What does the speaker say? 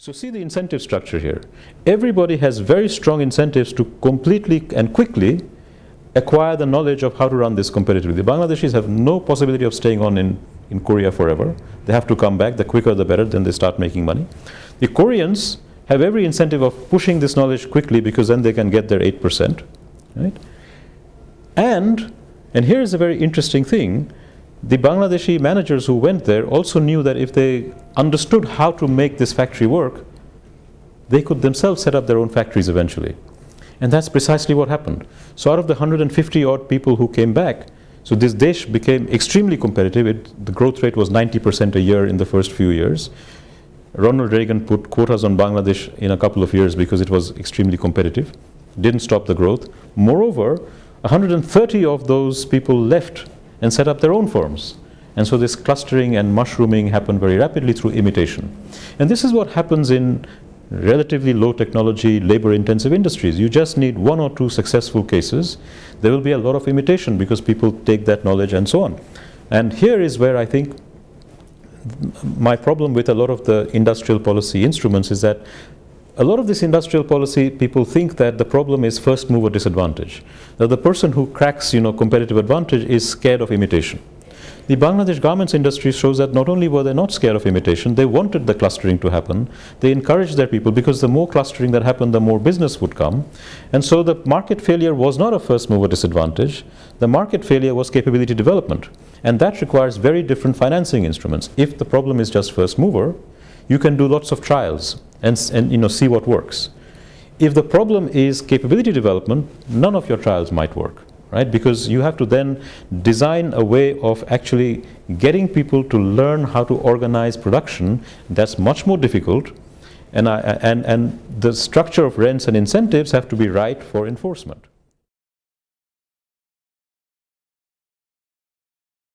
So see the incentive structure here. Everybody has very strong incentives to completely and quickly acquire the knowledge of how to run this competitively. The Bangladeshis have no possibility of staying on in Korea forever. They have to come back. The quicker the better, then they start making money. The Koreans have every incentive of pushing this knowledge quickly because then they can get their 8%. Right? And here is a very interesting thing. The Bangladeshi managers who went there also knew that if they understood how to make this factory work, they could themselves set up their own factories eventually. And that's precisely what happened. So out of the 150 odd people who came back, so this Desh became extremely competitive. The growth rate was 90% a year in the first few years. Ronald Reagan put quotas on Bangladesh in a couple of years because it was extremely competitive. Didn't stop the growth. Moreover, 130 of those people left and set up their own firms. And so this clustering and mushrooming happened very rapidly through imitation. And this is what happens in relatively low technology, labor intensive industries. You just need one or two successful cases. There will be a lot of imitation because people take that knowledge and so on. And here is where I think my problem with a lot of the industrial policy instruments is that a lot of this industrial policy, people think that the problem is first mover disadvantage. That the person who cracks, competitive advantage is scared of imitation. The Bangladesh garments industry shows that not only were they not scared of imitation, they wanted the clustering to happen. They encouraged their people because the more clustering that happened, the more business would come. And so the market failure was not a first mover disadvantage. The market failure was capability development. And that requires very different financing instruments. If the problem is just first mover, you can do lots of trials and see what works. If the problem is capability development, none of your trials might work. Right? Because you have to then design a way of actually getting people to learn how to organize production. That's much more difficult, and the structure of rents and incentives have to be right for enforcement.